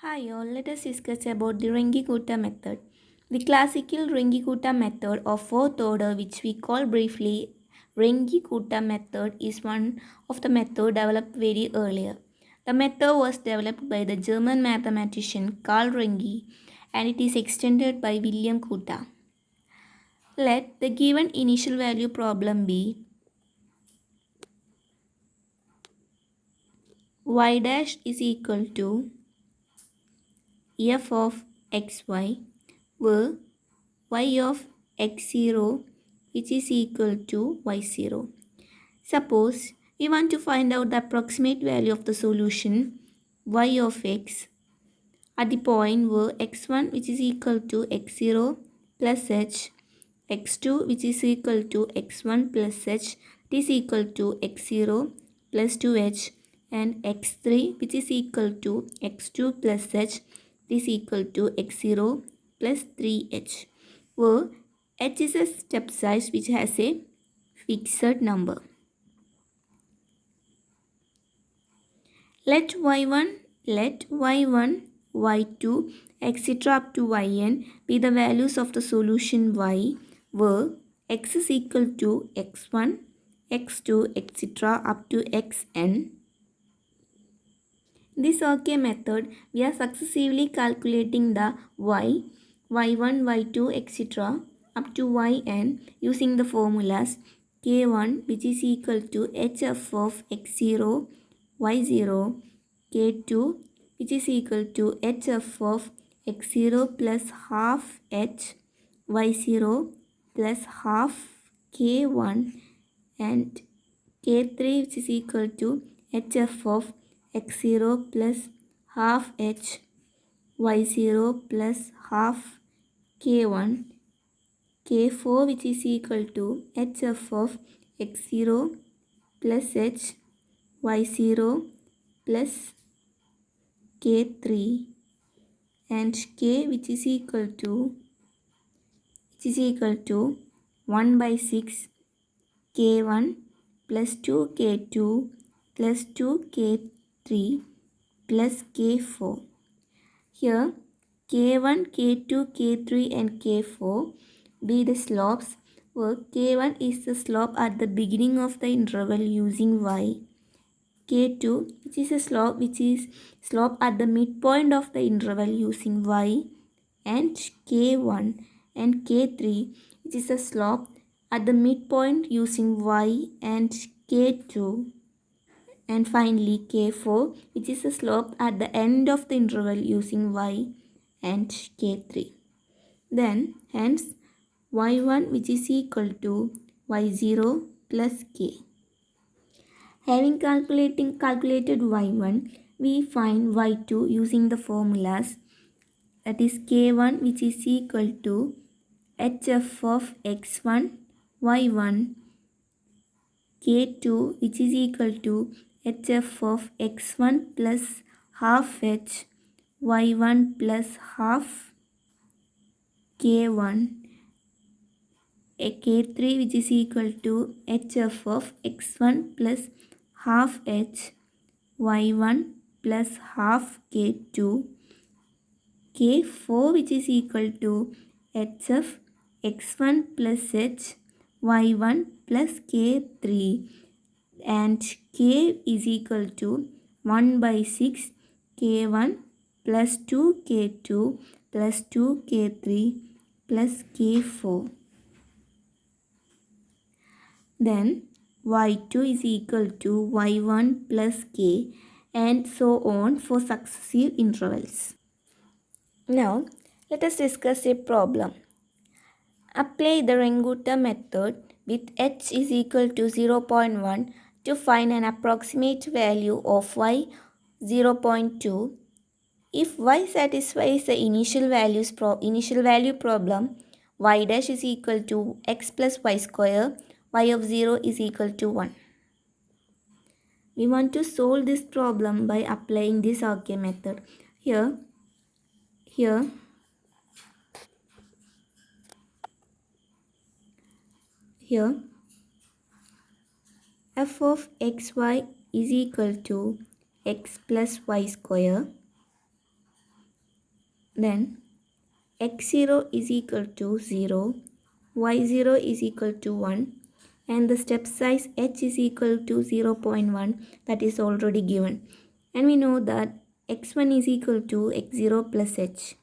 Hi all, let us discuss about the Runge-Kutta method. The classical Runge-Kutta method of fourth order, which we call briefly Runge-Kutta method, is one of the method developed very earlier. The method was developed by the German mathematician Karl Runge and it is extended by William Kutta. Let the given initial value problem be y dash is equal to f of xy, where y of x0 which is equal to y0. Suppose we want to find out the approximate value of the solution y of x at the point where x1 which is equal to x0 plus h, x2 which is equal to x1 plus h is equal to x0 plus 2h, and x3 which is equal to x2 plus h is equal to x0 plus 3h, where h is a step size which has a fixed number. Let y1, y2, etc. up to yn be the values of the solution y, where x is equal to x1, x2, etc. up to xn. In this OK method, we are successively calculating the y, y1, y2, etc. up to yn using the formulas k1 which is equal to hf of x0, y0, k2 which is equal to hf of x0 plus half h, y0 plus half k1, and k3 which is equal to hf of x0 plus half h, y0 plus half k1, k4 which is equal to hf of x0 plus h, y0 plus k3, and k which is equal to 1 by 6 k1 plus 2 k2 plus 2 k3 plus k4. Here k1, k2, k3 and k4 be the slopes, where k1 is the slope at the beginning of the interval using y, k2 which is a slope at the midpoint of the interval using y, and k1 and k3 which is a slope at the midpoint using y and k2, and finally k4 which is a slope at the end of the interval using y and k3. Then hence y1 which is equal to y0 plus k. Having calculated y1, we find y2 using the formulas, that is k1 which is equal to hf of x1, y1, k2 which is equal to hf of x1 plus half h, y1 plus half k1, k3 which is equal to hf of x1 plus half h, y1 plus half k2, k4 which is equal to hf x1 plus h, y1 plus k3, and k is equal to 1 by 6 k1 plus 2 k2 plus 2 k3 plus k4. Then y2 is equal to y1 plus k, and so on for successive intervals. Now let us discuss a problem. Apply the Runge-Kutta method with h is equal to 0.1 to find an approximate value of y 0.2. If y satisfies the initial value problem, y dash is equal to x plus y square, y of 0 is equal to 1. We want to solve this problem by applying this OK method. Here f of xy is equal to x plus y square, Then x0 is equal to 0, y0 is equal to 1, and the step size h is equal to 0.1, that is already given. And we know that x1 is equal to x0 plus h.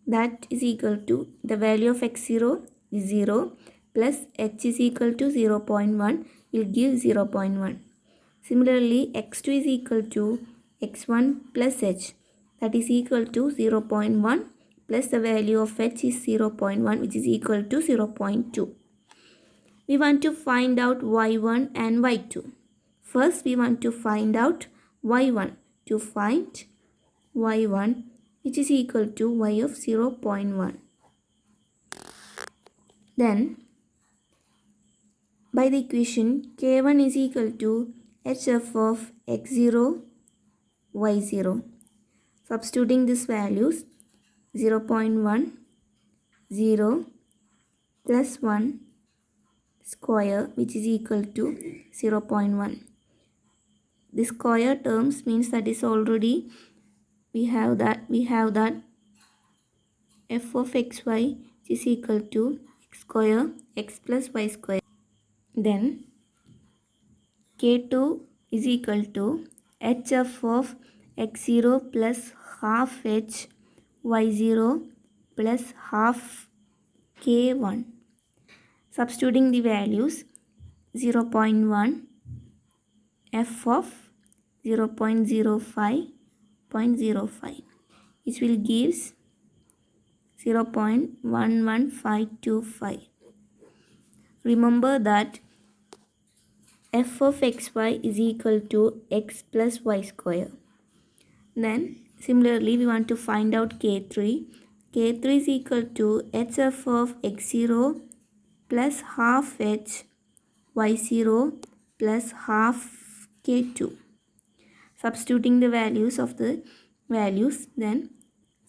That is equal to the value of x0 is 0 plus h is equal to 0.1 will give 0.1. Similarly, x2 is equal to x1 plus h, that is equal to 0.1 plus the value of h is 0.1, which is equal to 0.2. We want to find out y1 and y2. First, we want to find out y1. To find y1, which is equal to y of 0.1. Then, by the equation k1 is equal to hf of x0, y0. Substituting these values, 0.1, 0 plus 1 square, which is equal to 0.1. The square terms means that is already we have that f of xy is equal to x square x plus y square. Then k2 is equal to hf of x0 plus half h y0 plus half k1. Substituting the values, 0.1 f of 0.05, which will give 0.11525. Remember that f of xy is equal to x plus y square. Then similarly we want to find out k3. k3 is equal to hf of x0 plus half h y0 plus half k2. Substituting the values of the values, then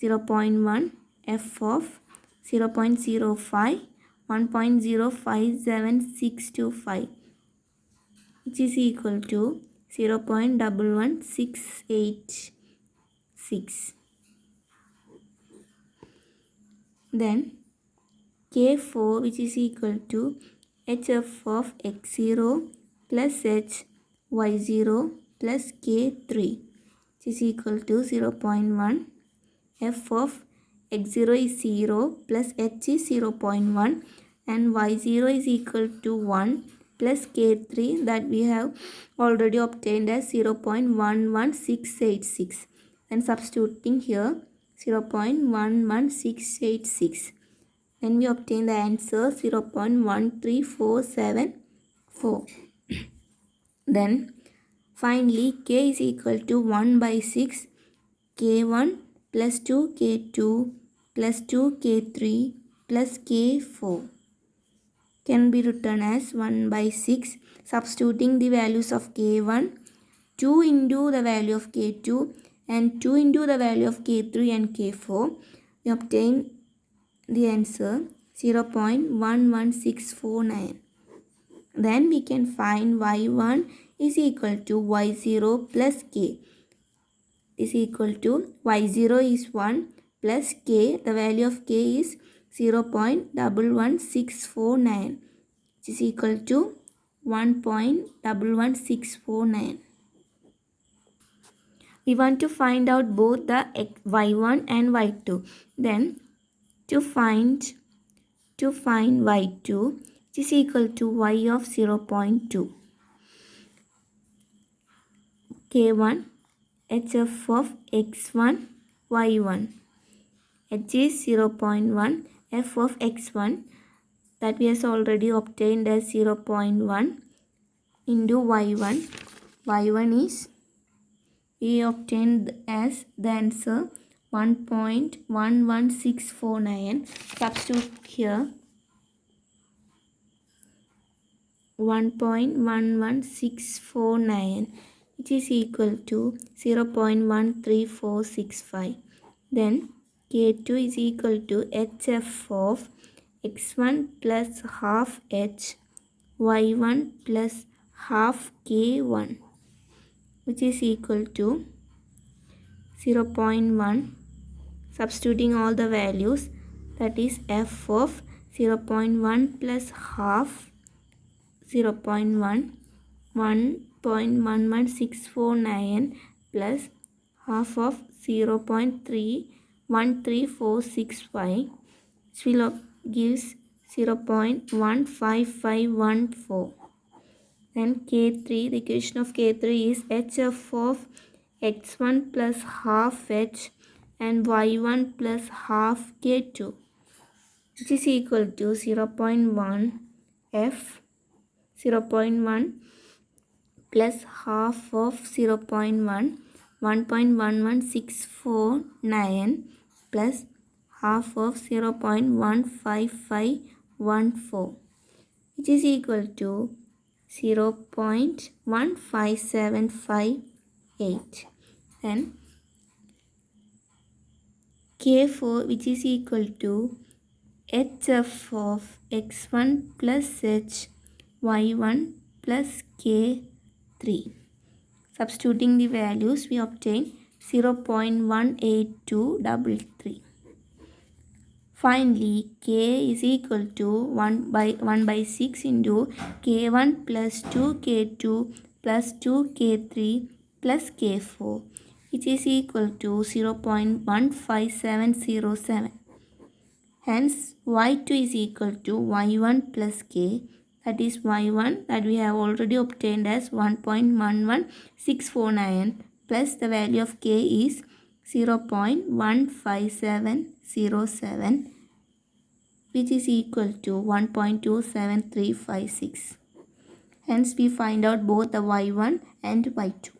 0.1 f of 0.05, 1.057625, which is equal to 0.11686. Then k4, which is equal to hf of x0 plus h y0 plus k3, which is equal to 0.1 f of x0 is 0 plus h is 0.1 and y0 is equal to 1 plus k3 that we have already obtained as 0.11686. Then substituting here 0.11686. Then we obtain the answer 0.13474. Then finally k is equal to 1 by 6 k1 plus 2 k2 plus 2 k3 plus k4 can be written as 1 by 6. Substituting the values of k1, 2 into the value of k2 and 2 into the value of k3 and k4, we obtain the answer 0.11649. Then we can find y1 is equal to y0 plus k is equal to y0 is 1 plus k, the value of k is 0.11649, which is equal to 1.11649. We want to find out both the y1 and y2. Then to find y2, which is equal to y of 0.2. k1 hf of x1 y1. h is 0.1, f of x1 that we has already obtained as 0.1 into y1. y1 is we obtained as the answer 1.11649. Substitute here 1.11649, which is equal to 0.13465. Then k2 is equal to hf of x1 plus half h y1 plus half k1, which is equal to 0.1 substituting all the values, that is f of 0.1 plus half 0.1 1.11649 plus half of 0.313465, which will gives 0.15514. Then K3, the equation of K3 is hf of x1 plus half h and y1 plus half K2, which is equal to 0.1 f 0.1 plus half of 0.1 1.11649 plus half of 0.15514, which is equal to 0.15758. Then K4, which is equal to hf of x1 plus h y1 plus K3. Substituting the values, we obtain 0.18233. Finally, K is equal to 1 by 6 into K1 plus 2K2 plus 2K3 plus K4, which is equal to 0.15707. Hence, y2 is equal to y1 plus k, that is y1 that we have already obtained as 1.11649 plus the value of k is 0.15707, which is equal to 1.27356. Hence, we find out both the y1 and y2.